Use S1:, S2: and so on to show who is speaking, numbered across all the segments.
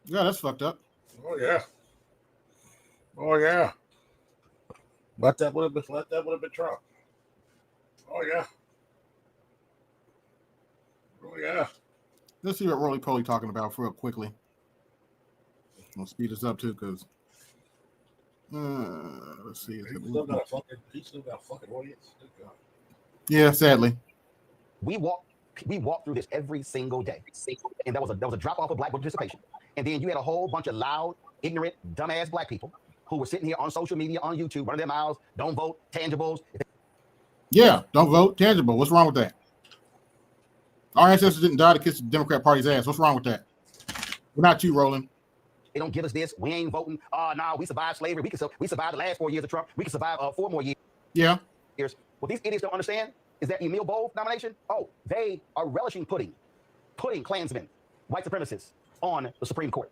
S1: Yeah, that's fucked up.
S2: Oh yeah. Oh yeah. Let that would have been Trump. Oh yeah. Oh yeah.
S1: Let's see what Roly Poly talking about real quickly. I'll speed this up too, because let's see.
S2: He still got a fucking audience. Good God.
S1: Yeah, sadly.
S3: We walk we walk through this every single day, and there was a drop off of black participation, and then you had a whole bunch of loud, ignorant, dumbass black people who were sitting here on social media, on YouTube, running their mouths, don't vote, tangibles.
S1: Yeah, don't vote. Tangible. What's wrong with that? Our ancestors didn't die to kiss the Democrat Party's ass. What's wrong with that? We're not you, Roland.
S3: They don't give us this. We ain't voting. No, we survived slavery. We survived the last 4 years of Trump. We can survive 4 more years.
S1: Yeah.
S3: What these idiots don't understand is that Emil Bove nomination, they are relishing putting Klansmen, white supremacists, on the Supreme Court.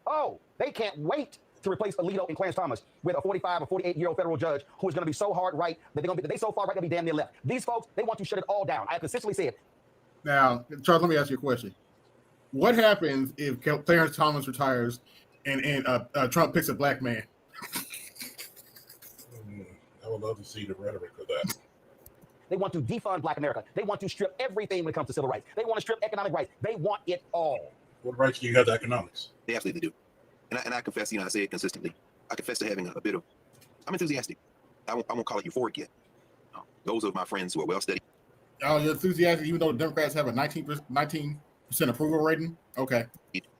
S3: They can't wait to replace Alito and Clarence Thomas with a 45 or 48-year-old federal judge who is going to be so hard right that they so far right they'll be damn near left. These folks, they want to shut it all down. I have consistently said.
S1: Now, Charles, let me ask you a question. What happens if Clarence Thomas retires and Trump picks a black man?
S2: I would love to see the rhetoric of that.
S3: They want to defund Black America. They want to strip everything when it comes to civil rights. They want to strip economic rights. They want it all.
S2: What rights do you have to economics?
S4: They absolutely do. And I confess, I say it consistently. I confess to having a bit of, I'm enthusiastic. I won't call it euphoric yet. Those of my friends who are well studied.
S1: Oh, you're enthusiastic even though the Democrats have a 19% approval rating? Okay.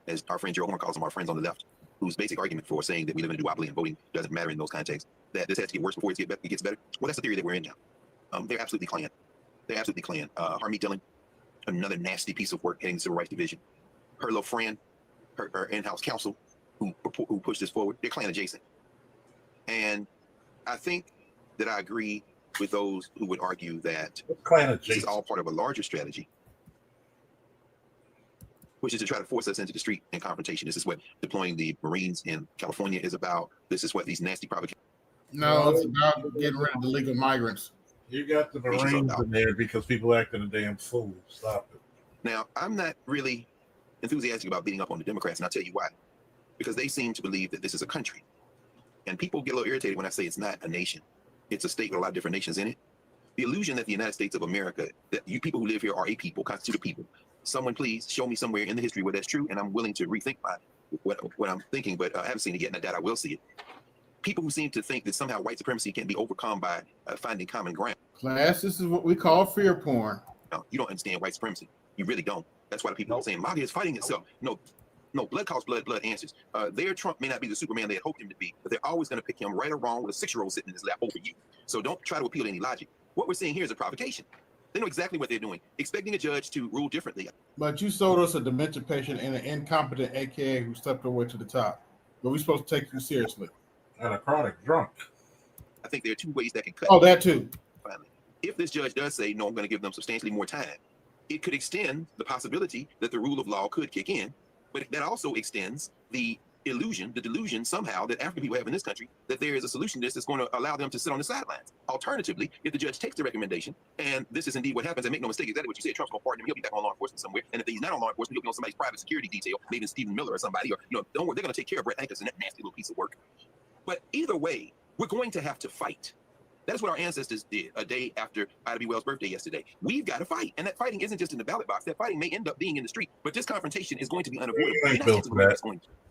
S4: As our friend Gerald Horn calls them, our friends on the left, whose basic argument for saying that we live in a duopoly and voting doesn't matter in those contexts, that this has to get worse before it gets better. Well, that's the theory that we're in now. They're absolutely Klan. They're absolutely Klan. Harmeet Dillon, another nasty piece of work heading the Civil Rights Division. Her little friend, her in-house counsel, who pushed this forward, they're Klan adjacent. And I think that I agree with those who would argue that this is all part of a larger strategy, which is to try to force us into the street and confrontation. This is what deploying the Marines in California is about. This is what these nasty provocations.
S1: No, it's about getting rid of the legal migrants.
S2: You got the Marines in there because people acting a damn fool. Stop it.
S4: Now, I'm not really enthusiastic about beating up on the Democrats, and I'll tell you why. Because they seem to believe that this is a country. And people get a little irritated when I say it's not a nation. It's a state with a lot of different nations in it. The illusion that the United States of America, that you people who live here are a people, constitute a people. Someone please show me somewhere in the history where that's true, and I'm willing to rethink what I'm thinking, but I haven't seen it yet, and I doubt I will see it. People who seem to think that somehow white supremacy can be overcome by finding common ground.
S1: Class, this is what we call fear porn.
S4: No, you don't understand white supremacy. You really don't. That's why the people are saying MAGA is fighting itself. No, blood calls blood, blood answers. Their Trump may not be the Superman they had hoped him to be, but they're always going to pick him right or wrong with a 6-year-old sitting in his lap over you. So don't try to appeal to any logic. What we're seeing here is a provocation. They know exactly what they're doing, expecting a judge to rule differently.
S1: But you sold us a dementia patient and an incompetent AKA who stepped away to the top. But we're supposed to take you seriously.
S2: And a chronic drunk.
S4: I think there are 2 ways that can cut.
S1: Oh, that too.
S4: Finally, if this judge does say, no, I'm going to give them substantially more time, it could extend the possibility that the rule of law could kick in. But that also extends the delusion somehow that African people have in this country, that there is a solution to this that's going to allow them to sit on the sidelines. Alternatively, if the judge takes the recommendation, and this is indeed what happens, and make no mistake, exactly what you said, Trump's going to pardon him, he'll be back on law enforcement somewhere. And if he's not on law enforcement, he'll be on somebody's private security detail, maybe Stephen Miller or somebody, or, don't worry, they're going to take care of Brett Hankerson, that nasty little piece of work. But either way, we're going to have to fight. That's what our ancestors did a day after Ida B. Wells' birthday yesterday. We've got to fight. And that fighting isn't just in the ballot box. That fighting may end up being in the street. But this confrontation is going to be unavoidable.
S2: You ain't built for that.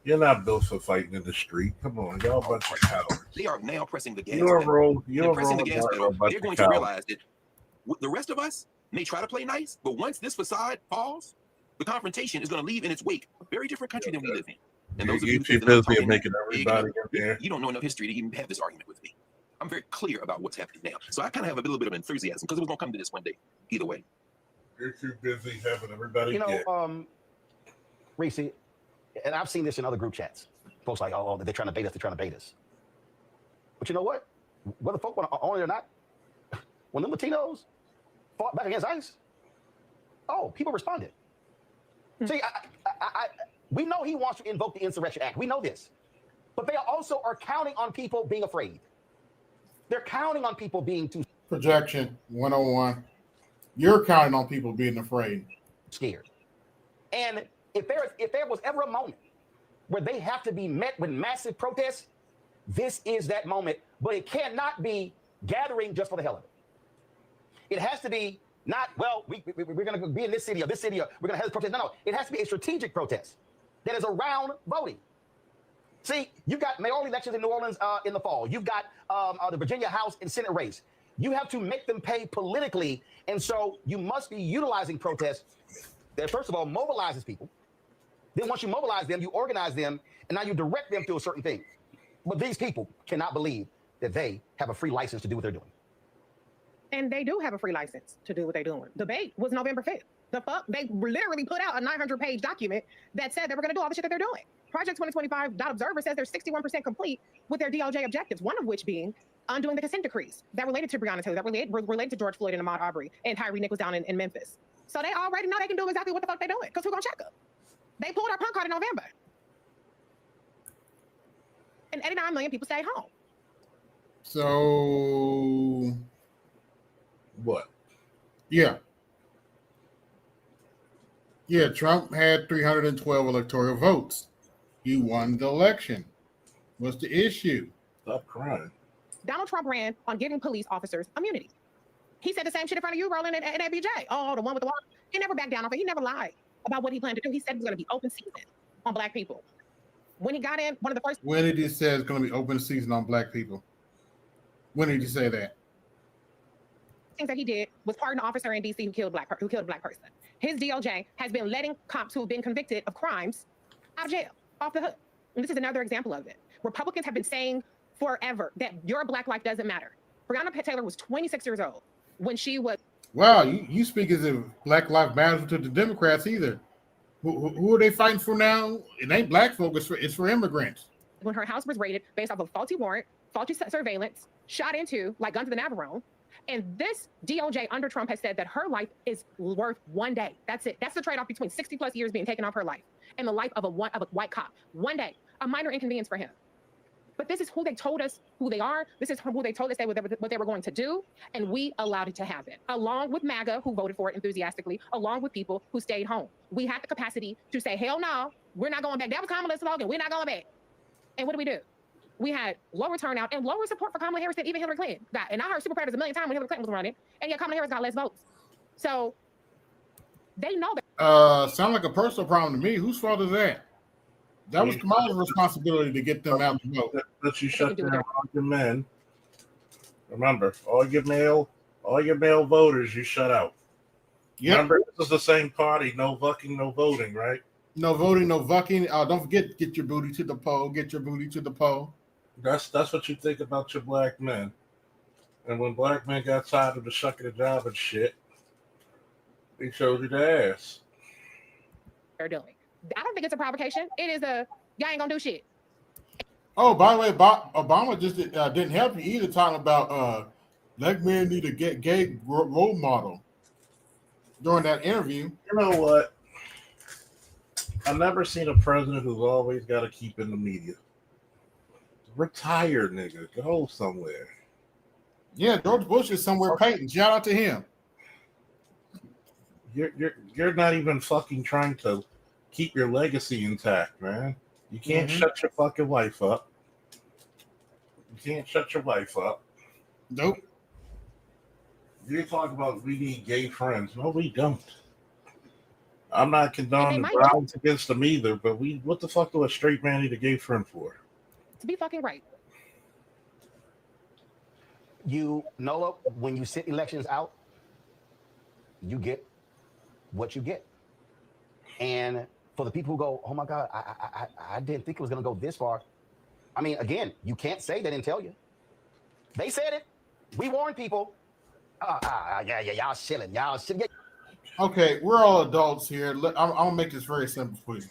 S2: You're not built for fighting in the street. Come on, y'all a bunch of cowards.
S4: They are now pressing the gas
S2: pedal.
S4: They're pressing the gas pedal. They're going to realize that the rest of us may try to play nice, but once this facade falls, the confrontation is going to leave in its wake a very different country than we live in. And those of you
S2: too busy making everybody in there.
S4: You don't know enough history to even have this argument with me. I'm very clear about what's happening now. So I kind of have a little bit of enthusiasm because it was going to come to this one day. Either way.
S2: You're too busy having everybody
S3: Reese, and I've seen this in other group chats. Folks like, oh, they're trying to bait us. But you know what? Whether folk want to own it or not, when the Latinos fought back against ICE, people responded. See, we know he wants to invoke the Insurrection Act. We know this. But they also are counting on people being afraid. They're counting on people being too
S1: projection 101. You're counting on people being afraid,
S3: scared. And if there was ever a moment where they have to be met with massive protests, this is that moment. But it cannot be gathering just for the hell of it. It has to be not, well, we're going to be in this city or this city, or we're going to have this protest. No, it has to be a strategic protest that is around voting. See, you've got mayoral elections in New Orleans in the fall. You've got the Virginia House and Senate race. You have to make them pay politically. And so you must be utilizing protests that, first of all, mobilizes people. Then once you mobilize them, you organize them, and now you direct them to a certain thing. But these people cannot believe that they have a free license to do what they're doing.
S5: And they do have a free license to do what they're doing. Debate was November 5th. The fuck? They literally put out a 900-page document that said they were going to do all the shit that they're doing. Project 2025.Observer says they're 61% complete with their DOJ objectives, one of which being undoing the consent decrees that related to Breonna Taylor, that related to George Floyd and Ahmaud Arbery, and Tyre Nichols down in Memphis. So they already know they can do exactly what the fuck they're doing, because who's going to check them? They pulled our punk card in November. And 89 million people stayed home.
S1: So,
S2: What?
S1: yeah. Yeah, Trump had 312 electoral votes. He won the election. What's the issue?
S2: Stop crying.
S5: Donald Trump ran on giving police officers immunity. He said the same shit in front of you, Roland, and ABJ. Oh, the one with the water. He never backed down off it. He never lied about what he planned to do. He said it was going to be open season on black people. When he got in, one of the first
S1: When did he say it's going to be open season on black people? When did he say that?
S5: things that he did was pardon an officer in DC who killed a black person. His DOJ has been letting cops who have been convicted of crimes out of jail, off the hook. And this is another example of it. Republicans have been saying forever that your black life doesn't matter. Breonna Taylor was 26 years old when she was.
S1: Wow, you speak as if Black Lives Matter to the Democrats either. Who are they fighting for now? It ain't black folks, it's for immigrants.
S5: When her house was raided based off of faulty warrant, faulty surveillance, shot into like Guns of the Navarone. And this DOJ under Trump has said that her life is worth one day. That's it. That's the trade-off between 60 plus years being taken off her life and the life of a white cop. One day, a minor inconvenience for him. But this is who they told us who they are. This is who they told us what they were going to do. And we allowed it to happen, along with MAGA, who voted for it enthusiastically, along with people who stayed home. We had the capacity to say, hell no, we're not going back. That was Kamala's slogan. We're not going back. And what do? We had lower turnout and lower support for Kamala Harris than even Hillary Clinton got. And I heard super predators a million times when Hillary Clinton was running. And yet Kamala Harris got less votes. So they know that.
S1: Sound like a personal problem to me. Whose fault is that? That was Kamala's responsibility to get them out the vote.
S2: That you shut down all your men. Remember, all your male voters, you shut out.
S1: Yep.
S2: Remember, this is the same party. No fucking, no voting, right?
S1: No voting, no fucking. Don't forget, get your booty to the poll. Get your booty to the poll.
S2: That's what you think about your black men. And when black men got tired of the shucking the job and shit, they showed you the ass.
S5: They're doing. I don't think it's a provocation. It is y'all ain't gonna do shit.
S1: Oh, by the way, Obama just didn't help you either, talking about black men need a gay role model during that interview.
S2: You know what? I've never seen a president who's always got to keep in the media. Retire, nigga. Go somewhere.
S1: Yeah, George Bush is somewhere painting. Shout out to him.
S2: You're not even fucking trying to keep your legacy intact, man. You can't shut your fucking wife up. You can't shut your wife up.
S1: Nope.
S2: You talk about we need gay friends. No, we don't. I'm not condoning the
S5: might
S2: violence against them either, but what the fuck do a straight man need a gay friend for?
S5: To be fucking right.
S3: Nola, when you sit elections out, you get what you get. And for the people who go, oh my God, I didn't think it was going to go this far. I mean, again, you can't say they didn't tell you. They said it. We warned people. Yeah, y'all chilling. Y'all chilling.
S1: Okay, we're all adults here. I'm gonna make this very simple for you.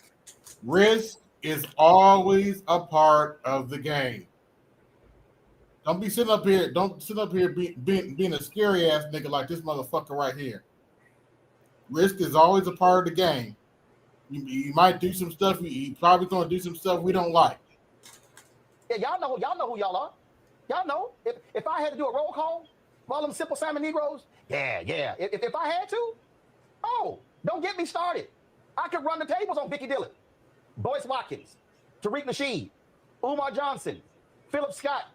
S1: Risk is always a part of the game. Don't be sitting up here. Don't sit up here being a scary ass nigga like this motherfucker right here. Risk is always a part of the game. You might do some stuff. You probably gonna do some stuff we don't like.
S3: Yeah, y'all know who y'all are. Y'all know. If I had to do a roll call for all them Simple Simon Negroes, yeah. If I had to, don't get me started. I could run the tables on Vicky Dillon, Boyce Watkins, Tariq Nasheed, Umar Johnson, Philip Scott.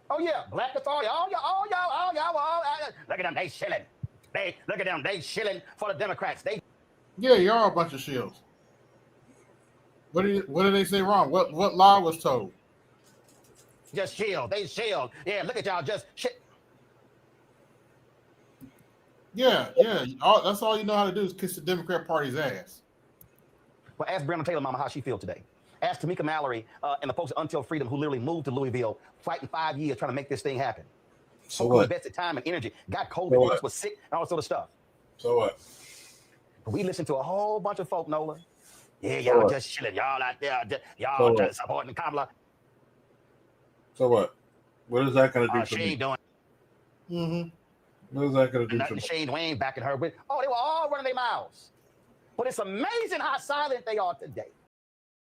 S3: Oh yeah, Black Authority. All y'all. Look at them, they shilling. Look at them, they shilling for the Democrats.
S1: Yeah, y'all a bunch of shills. What did they say wrong? What lie was told?
S3: Just shield. They shield. Yeah, look at y'all just shit.
S1: Yeah. That's all you know how to do is kiss the Democrat Party's ass.
S3: Well, ask Breonna Taylor mama how she feels today. Ask Tamika Mallory and the folks at Until Freedom who literally moved to Louisville, fighting 5 years trying to make this thing happen.
S2: So
S3: who
S2: what?
S3: invested time and energy, got COVID, was sick, and all sort of stuff.
S2: So what?
S3: But we listen to a whole bunch of folk, Nola. Yeah, y'all just chilling. Y'all out there, y'all just supporting Kamala.
S2: So what? What is that going to do for
S3: She
S2: me?
S3: ain't doing
S2: What is that going to do for
S3: nothing.
S2: me?
S3: Shane Wayne backing her with. Oh, they were all running their mouths. But it's amazing how silent they are today.